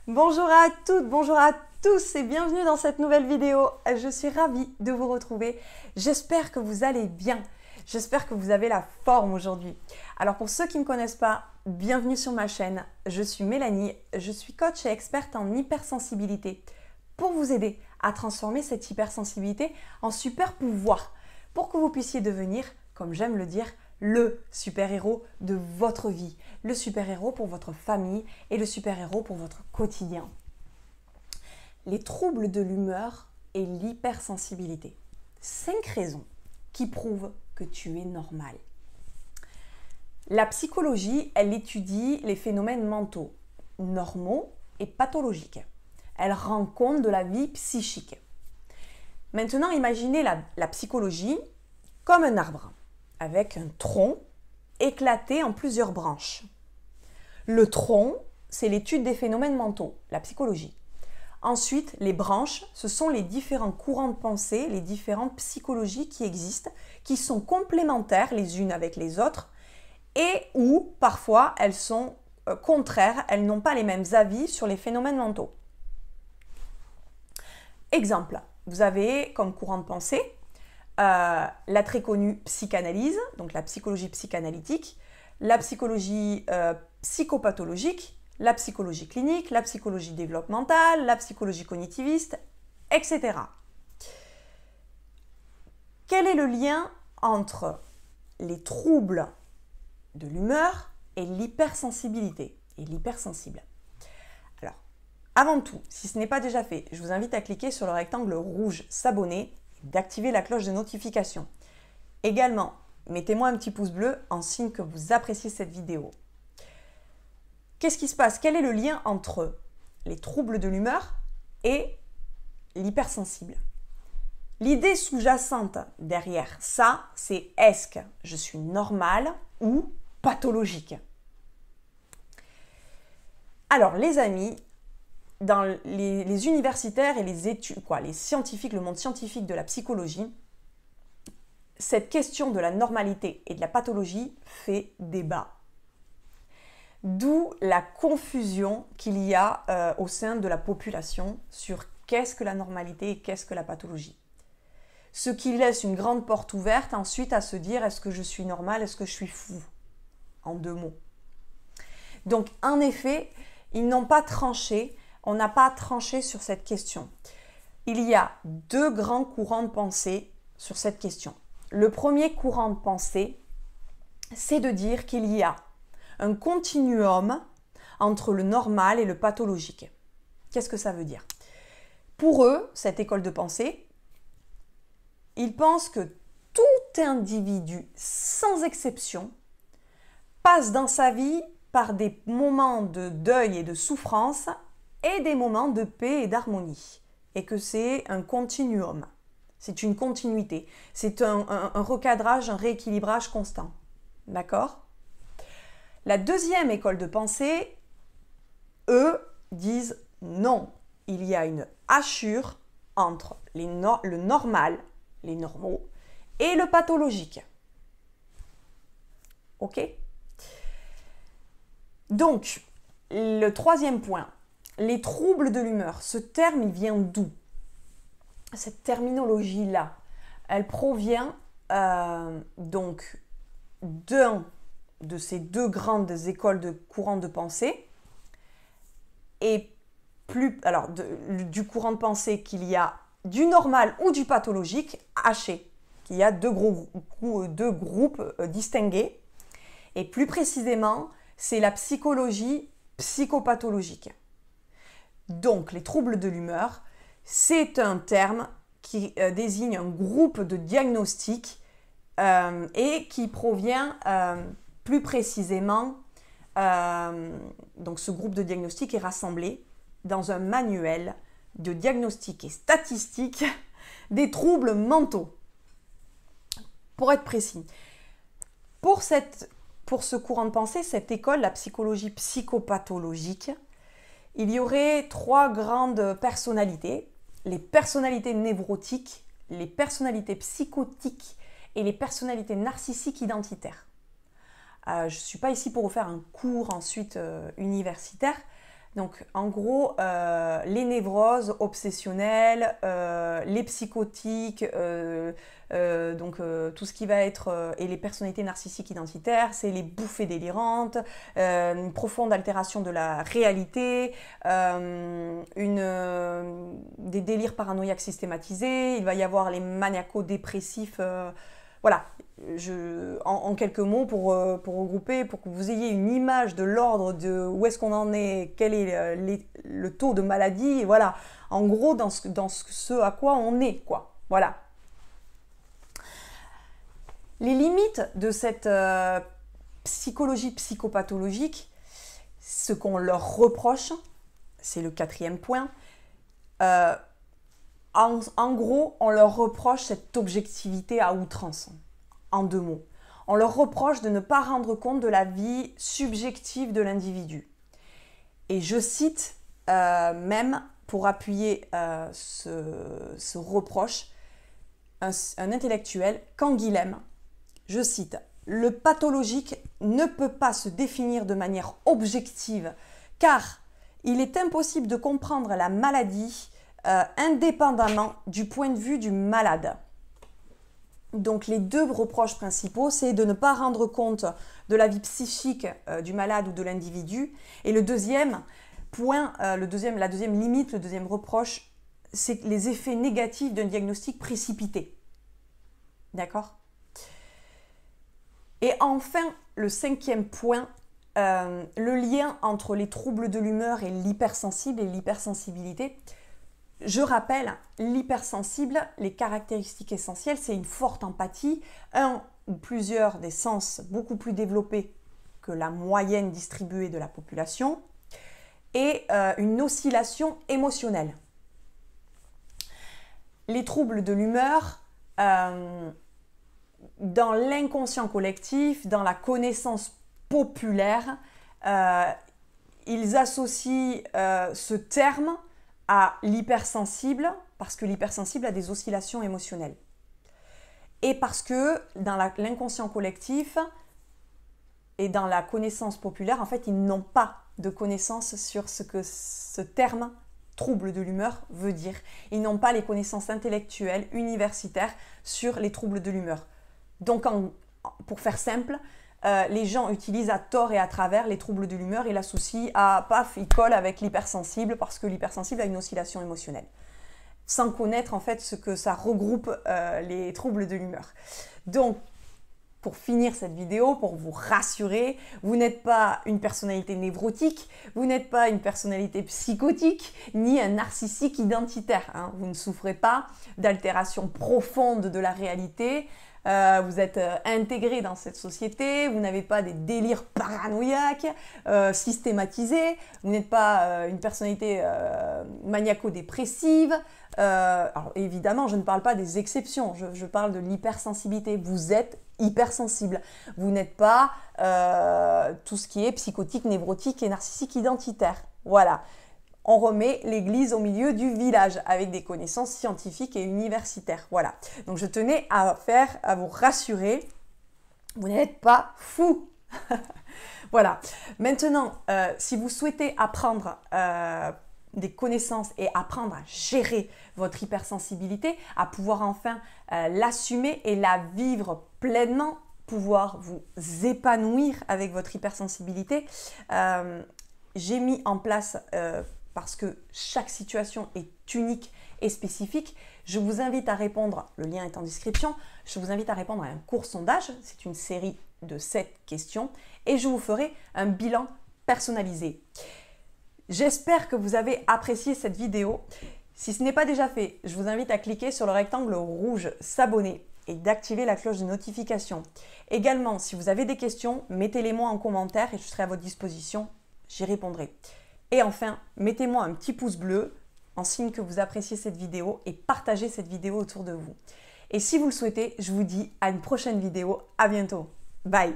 Bonjour à toutes, bonjour à tous et bienvenue dans cette nouvelle vidéo. Je suis ravie de vous retrouver. J'espère que vous allez bien. J'espère que vous avez la forme aujourd'hui. Alors pour ceux qui ne me connaissent pas, bienvenue sur ma chaîne. Je suis Mélanie, je suis coach et experte en hypersensibilité pour vous aider à transformer cette hypersensibilité en super pouvoir pour que vous puissiez devenir, comme j'aime le dire, le super-héros de votre vie, le super-héros pour votre famille et le super-héros pour votre quotidien. Les troubles de l'humeur et l'hypersensibilité. 5 raisons qui prouvent que tu es normal. La psychologie, elle étudie les phénomènes mentaux, normaux et pathologiques. Elle rend compte de la vie psychique. Maintenant, imaginez la psychologie comme un arbre, avec un tronc éclaté en plusieurs branches. Le tronc, c'est l'étude des phénomènes mentaux, la psychologie. Ensuite, les branches, ce sont les différents courants de pensée, les différentes psychologies qui existent, qui sont complémentaires les unes avec les autres et où parfois elles sont contraires, elles n'ont pas les mêmes avis sur les phénomènes mentaux. Exemple, vous avez comme courant de pensée la très connue psychanalyse, donc la psychologie psychanalytique, la psychologie psychopathologique, la psychologie clinique, la psychologie développementale, la psychologie cognitiviste, etc. Quel est le lien entre les troubles de l'humeur et l'hypersensibilité et l'hypersensible? Alors, avant tout, si ce n'est pas déjà fait, je vous invite à cliquer sur le rectangle rouge « S'abonner » d'activer la cloche de notification. Également, mettez-moi un petit pouce bleu en signe que vous appréciez cette vidéo. Qu'est-ce qui se passe? Quel est le lien entre les troubles de l'humeur et l'hypersensible? L'idée sous-jacente derrière ça, c'est est-ce que je suis normale ou pathologique? Alors, les amis, dans les universitaires et les études, les scientifiques, le monde scientifique de la psychologie, cette question de la normalité et de la pathologie fait débat. D'où la confusion qu'il y a au sein de la population sur qu'est-ce que la normalité et qu'est-ce que la pathologie. Ce qui laisse une grande porte ouverte ensuite à se dire est-ce que je suis normal, est-ce que je suis fou? En 2 mots. Donc en effet, ils n'ont pas tranché. On n'a pas tranché sur cette question. Il y a 2 grands courants de pensée sur cette question. Le premier courant de pensée, c'est de dire qu'il y a un continuum entre le normal et le pathologique. Qu'est-ce que ça veut dire? Pour eux, cette école de pensée, ils pensent que tout individu, sans exception, passe dans sa vie par des moments de deuil et de souffrance et des moments de paix et d'harmonie. Et que c'est un continuum. C'est une continuité. C'est un recadrage, un rééquilibrage constant. D'accord? La deuxième école de pensée, eux, disent non. Il y a une hachure entre le normal, les normaux, et le pathologique. Ok? Donc, le troisième point. Les troubles de l'humeur, ce terme, il vient d'où? Cette terminologie-là, elle provient donc de ces 2 grandes écoles de courant de pensée et du courant de pensée qu'il y a du normal ou du pathologique haché, qu'il y a 2 groupes distingués et plus précisément, c'est la psychologie psychopathologique. Donc, les troubles de l'humeur, c'est un terme qui désigne un groupe de diagnostics et qui provient plus précisément, donc ce groupe de diagnostics est rassemblé dans un manuel de diagnostic et statistique des troubles mentaux. Pour être précis, pour ce courant de pensée, cette école, la psychologie psychopathologique, il y aurait 3 grandes personnalités, les personnalités névrotiques, les personnalités psychotiques et les personnalités narcissiques identitaires. Je ne suis pas ici pour vous faire un cours ensuite universitaire. Donc en gros, les névroses obsessionnelles, les psychotiques, tout ce qui va être, et les personnalités narcissiques identitaires, c'est les bouffées délirantes, une profonde altération de la réalité, des délires paranoïaques systématisés, il va y avoir les maniaco-dépressifs, voilà. En quelques mots, pour regrouper, pour que vous ayez une image de l'ordre de où est-ce qu'on en est, quel est le taux de maladie, et voilà, en gros, dans ce à quoi on est, quoi. Voilà. Les limites de cette psychologie psychopathologique, ce qu'on leur reproche, c'est le 4e point, en gros, on leur reproche cette objectivité à outrance. En 2 mots. On leur reproche de ne pas rendre compte de la vie subjective de l'individu. Et je cite, même pour appuyer ce reproche, un intellectuel, Canguilhem, je cite, « Le pathologique ne peut pas se définir de manière objective, car il est impossible de comprendre la maladie indépendamment du point de vue du malade. » Donc les 2 reproches principaux, c'est de ne pas rendre compte de la vie psychique du malade ou de l'individu. Et le deuxième point, la deuxième limite, le deuxième reproche, c'est les effets négatifs d'un diagnostic précipité. D'accord? Et enfin, le 5e point, le lien entre les troubles de l'humeur et l'hypersensible et l'hypersensibilité. Je rappelle, l'hypersensible, les caractéristiques essentielles, c'est une forte empathie, un ou plusieurs des sens beaucoup plus développés que la moyenne distribuée de la population, et une oscillation émotionnelle. Les troubles de l'humeur, dans l'inconscient collectif, dans la connaissance populaire, ils associent ce terme à l'hypersensible, parce que l'hypersensible a des oscillations émotionnelles. Et parce que dans l'inconscient collectif et dans la connaissance populaire, en fait, ils n'ont pas de connaissance sur ce que ce terme trouble de l'humeur veut dire. Ils n'ont pas les connaissances intellectuelles, universitaires sur les troubles de l'humeur. Donc, pour faire simple, les gens utilisent à tort et à travers les troubles de l'humeur et l'associent à, paf, ils collent avec l'hypersensible parce que l'hypersensible a une oscillation émotionnelle. Sans connaître en fait ce que ça regroupe les troubles de l'humeur. Donc, pour finir cette vidéo, pour vous rassurer, vous n'êtes pas une personnalité névrotique, vous n'êtes pas une personnalité psychotique, ni un narcissique identitaire. Hein. Vous ne souffrez pas d'altération profonde de la réalité. Vous êtes intégré dans cette société, vous n'avez pas des délires paranoïaques systématisés, vous n'êtes pas une personnalité maniaco-dépressive. Alors évidemment, je ne parle pas des exceptions, je parle de l'hypersensibilité. Vous êtes hypersensible. Vous n'êtes pas tout ce qui est psychotique, névrotique et narcissique identitaire. Voilà. On remet l'église au milieu du village avec des connaissances scientifiques et universitaires. Voilà. Donc je tenais à vous rassurer, vous n'êtes pas fou. Voilà. Maintenant, si vous souhaitez apprendre des connaissances et apprendre à gérer votre hypersensibilité, à pouvoir enfin l'assumer et la vivre pleinement, pouvoir vous épanouir avec votre hypersensibilité, j'ai mis en place... parce que chaque situation est unique et spécifique, je vous invite à répondre, le lien est en description, je vous invite à répondre à un court sondage, c'est une série de 7 questions, et je vous ferai un bilan personnalisé. J'espère que vous avez apprécié cette vidéo. Si ce n'est pas déjà fait, je vous invite à cliquer sur le rectangle rouge « S'abonner » et d'activer la cloche de notification. Également, si vous avez des questions, mettez-les-moi en commentaire et je serai à votre disposition, j'y répondrai. Et enfin, mettez-moi un petit pouce bleu en signe que vous appréciez cette vidéo et partagez cette vidéo autour de vous. Et si vous le souhaitez, je vous dis à une prochaine vidéo. À bientôt. Bye.